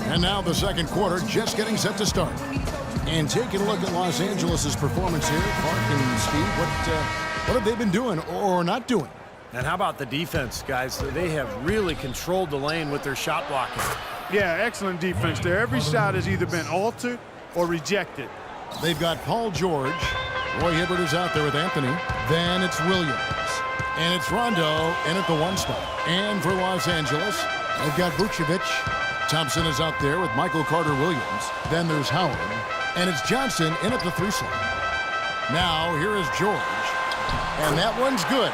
And now the second quarter just getting set to start. And taking a look at Los Angeles' performance here, Clark and Steve, what have they been doing or not doing? And how about the defense, guys? They have really controlled the lane with their shot blocking. Yeah, excellent defense there. Every shot has either been altered or rejected. They've got Paul George. Roy Hibbert is out there with Anthony. Then it's Williams. And it's Rondo in at the one spot. And for Los Angeles, they've got Vucevic. Thompson is out there with Michael Carter-Williams. Then there's Howard. And it's Johnson in at the 3 slot. Now here is George. And that one's good.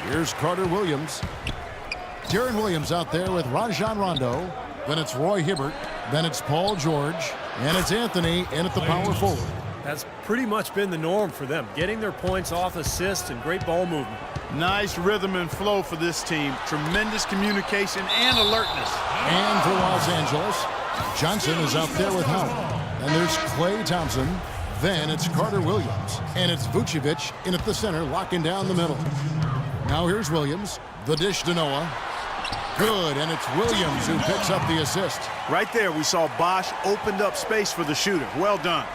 Here's Carter-Williams. Darren Williams out there with Rajon Rondo. Then it's Roy Hibbert. Then it's Paul George. And it's Anthony in at the power forward. That's pretty much been the norm for them, getting their points off assists and great ball movement. Nice rhythm and flow for this team. Tremendous communication and alertness. And for Los Angeles, Johnson is out there with Howard. And there's Klay Thompson. Then it's Carter-Williams. And it's Vucevic in at the center, locking down the middle. Now here's Williams. The dish to Noah. Good, and it's Williams who picks up the assist. Right there, we saw Bosh opened up space for the shooter. Well done.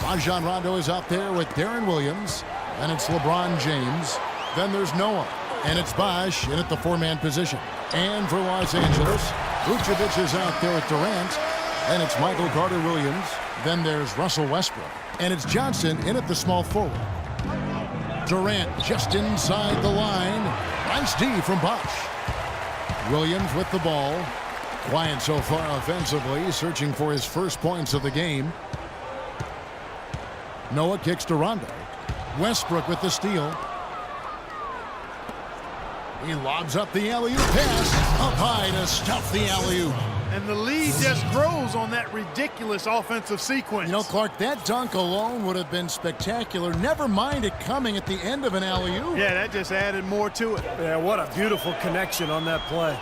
Rajon Rondo is out there with Darren Williams. And it's LeBron James. Then there's Noah. And it's Bosh in at the 4-man position. And for Los Angeles, Vucevic is out there with Durant. And it's Michael Carter-Williams. Then there's Russell Westbrook. And it's Johnson in at the small forward. Durant just inside the line. Nice D from Bosh. Williams with the ball. Quiet so far offensively, searching for his first points of the game. Noah kicks to Rondo. Westbrook with the steal. He lobs up the alley-oop pass. Up high to stuff the alley-oop. And the lead just grows on that ridiculous offensive sequence. You know, Clark, that dunk alone would have been spectacular. Never mind it coming at the end of an alley-oop. Yeah, that just added more to it. Yeah, what a beautiful connection on that play.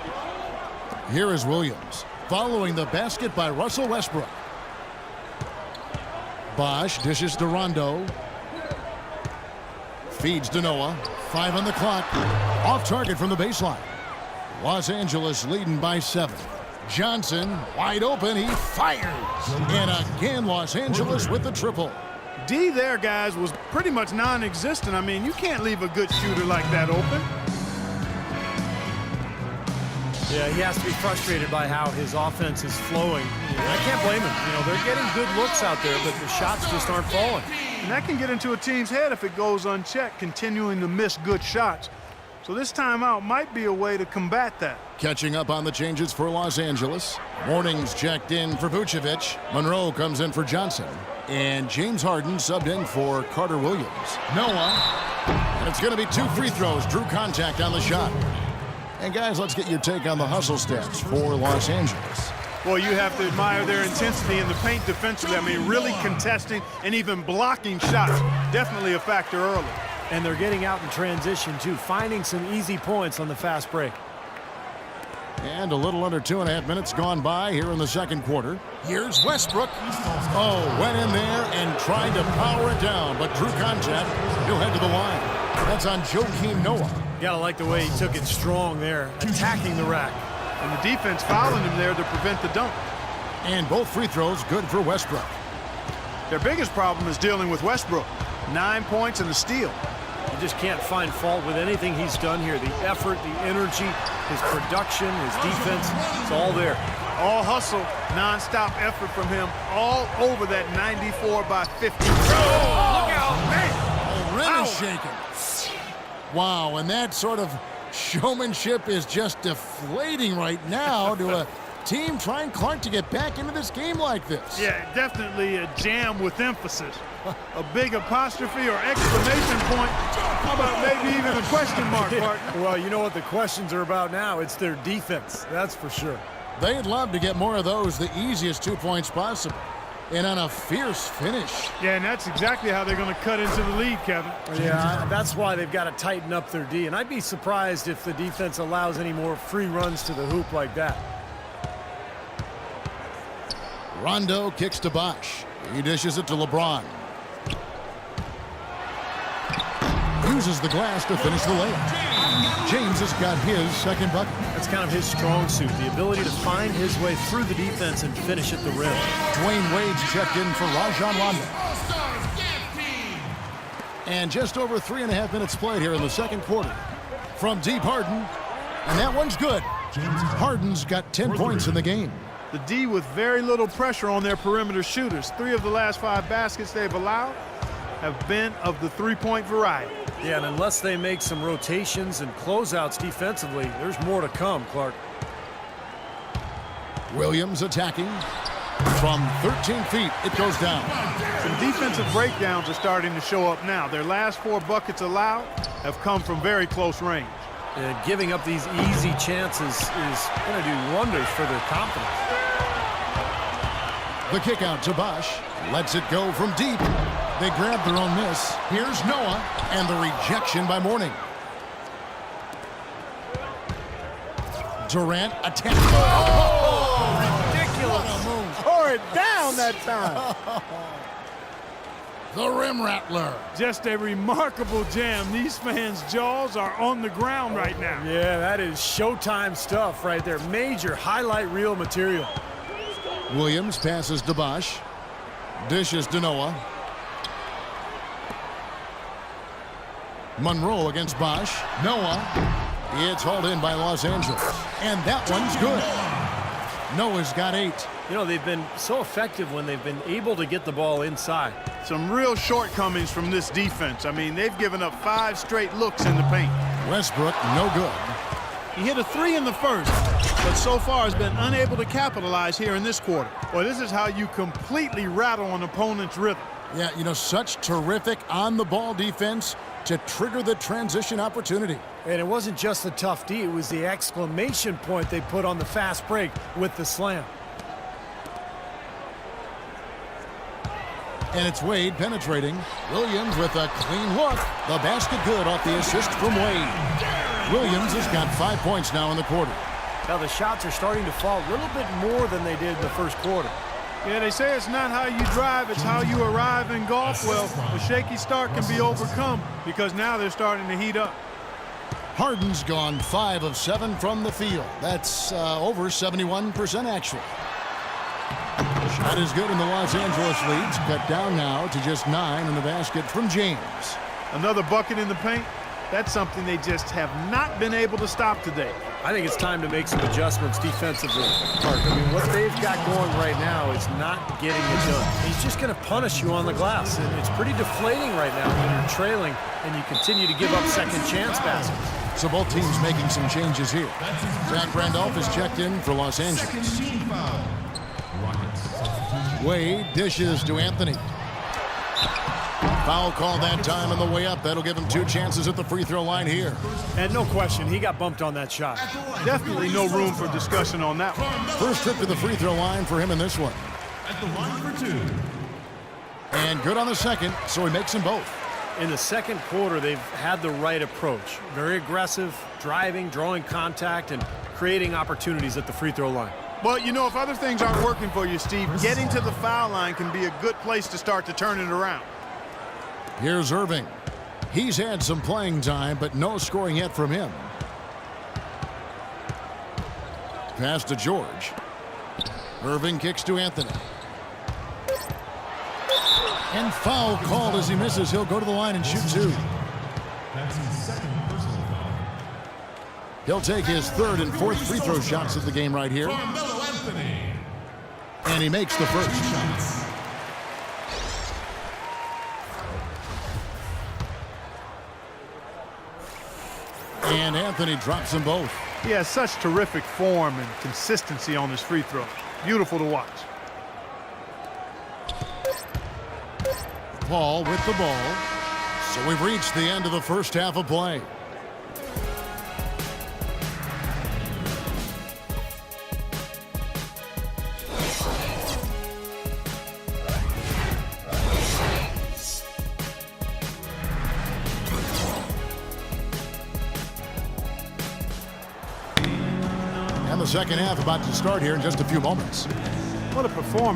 Here is Williams, following the basket by Russell Westbrook. Bosh dishes to Rondo. Feeds to Noah. 5 on the clock. Off target from the baseline. Los Angeles leading by 7. Johnson wide open. He fires. And again, Los Angeles with the triple. D there, guys, was pretty much non-existent. I mean, you can't leave a good shooter like that open. Yeah, he has to be frustrated by how his offense is flowing. I can't blame him. You know, they're getting good looks out there, but the shots just aren't falling. And that can get into a team's head if it goes unchecked, continuing to miss good shots. So this timeout might be a way to combat that. Catching up on the changes for Los Angeles. Warnings checked in for Vucevic. Monroe comes in for Johnson. And James Harden subbed in for Carter-Williams. Noah. And it's going to be 2 free throws. Drew contact on the shot. And guys, let's get your take on the hustle stats for Los Angeles. Well, you have to admire their intensity in the paint defensively. I mean, really contesting and even blocking shots. Definitely a factor early. And they're getting out in transition, too, finding some easy points on the fast break. And a little under 2.5 minutes gone by here in the second quarter. Here's Westbrook. Oh, went in there and tried to power it down, but drew contact. He'll head to the line. That's on Joakim Noah. Gotta like the way he took it strong there, attacking the rack. And the defense fouling him there to prevent the dunk. And both free throws good for Westbrook. Their biggest problem is dealing with Westbrook. 9 points and a steal. You just can't find fault with anything he's done here. The effort, the energy, his production, his defense, it's all there. All hustle, non-stop effort from him, all over that 94 by 50. Oh, look out, man! The rim is shaking. Wow, and that sort of showmanship is just deflating right now to a team trying, Clark, to get back into this game like this. Yeah, definitely a jam with emphasis. A big apostrophe or exclamation point. How about maybe even a question mark, partner? Well, you know what the questions are about now? It's their defense, that's for sure. They'd love to get more of those, the easiest 2 points possible. And on a fierce finish. Yeah, and that's exactly how they're going to cut into the lead, Kevin. Yeah, that's why they've got to tighten up their D. And I'd be surprised if the defense allows any more free runs to the hoop like that. Rondo kicks to Bosh. He dishes it to LeBron. Uses the glass to finish the layup. James has got his second bucket. That's kind of his strong suit, the ability to find his way through the defense and finish at the rim. Dwayne Wade's checked in for Rajon Rondo. And just over 3.5 minutes played here in the second quarter. From deep, Harden. And that one's good. Harden's got 10 points in the game. The D with very little pressure on their perimeter shooters. 3 of the last 5 baskets they've allowed have been of the three-point variety. Yeah, and unless they make some rotations and closeouts defensively, there's more to come, Clark. Williams attacking. From 13 feet, it goes down. Some defensive breakdowns are starting to show up now. Their last 4 buckets allowed have come from very close range. Giving up these easy chances is going to do wonders for their confidence. The kick out to Bosh. Lets it go from deep. They grab their own miss. Here's Noah, and the rejection by Mourning. Durant attack. Oh, ridiculous. Tore it down that time. The rim rattler. Just a remarkable jam. These fans' jaws are on the ground right now. Yeah, that is Showtime stuff right there. Major highlight reel material. Williams passes to Bosh. Dishes to Noah. Monroe against Bosh. Noah. It's hauled in by Los Angeles. And that one's good. Noah's got 8. You know, they've been so effective when they've been able to get the ball inside. Some real shortcomings from this defense. I mean, they've given up 5 straight looks in the paint. Westbrook, no good. He hit a 3 in the first, but so far has been unable to capitalize here in this quarter. Well, this is how you completely rattle an opponent's rhythm. Yeah, you know, such terrific on-the-ball defense to trigger the transition opportunity. And it wasn't just the tough D, it was the exclamation point they put on the fast break with the slam. And it's Wade penetrating. Williams with a clean look. The basket good off the assist from Wade. Williams has got 5 points now in the quarter. Now the shots are starting to fall a little bit more than they did in the first quarter. Yeah, they say it's not how you drive, it's how you arrive in golf. Well, a shaky start can be overcome because now they're starting to heat up. Harden's gone 5 of 7 from the field. That's over 71% actual. Shot is good, and the Los Angeles leads cut down now to just 9 in the basket from James. Another bucket in the paint. That's something they just have not been able to stop today. I think it's time to make some adjustments defensively. I mean, what they've got going right now is not getting it done. He's just going to punish you on the glass, and it's pretty deflating right now when you're trailing and you continue to give up second chance baskets. So both teams making some changes here. Zach Randolph is checked in for Los Angeles. Wade dishes to Anthony. Foul call that time on the way up. That'll give him 2 chances at the free throw line here. And no question, he got bumped on that shot. Definitely no room for discussion on that one. First trip to the free throw line for him in this one. At the line for 2. And good on the second, so he makes them both. In the second quarter, they've had the right approach. Very aggressive, driving, drawing contact, and creating opportunities at the free throw line. Well, you know, if other things aren't working for you, Steve, getting to the foul line can be a good place to start to turn it around. Here's Irving. He's had some playing time, but no scoring yet from him. Pass to George. Irving kicks to Anthony. And foul called as he misses. He'll go to the line and shoot 2. That's his second personal foul. He'll take his 3rd and 4th free throw shots of the game right here. Carmelo Anthony. And he makes the first. And Anthony drops them both. He has such terrific form and consistency on his free throw. Beautiful to watch. Paul with the ball. So we've reached the end of the first half of play. And the second half about to start here in just a few moments. What a performance.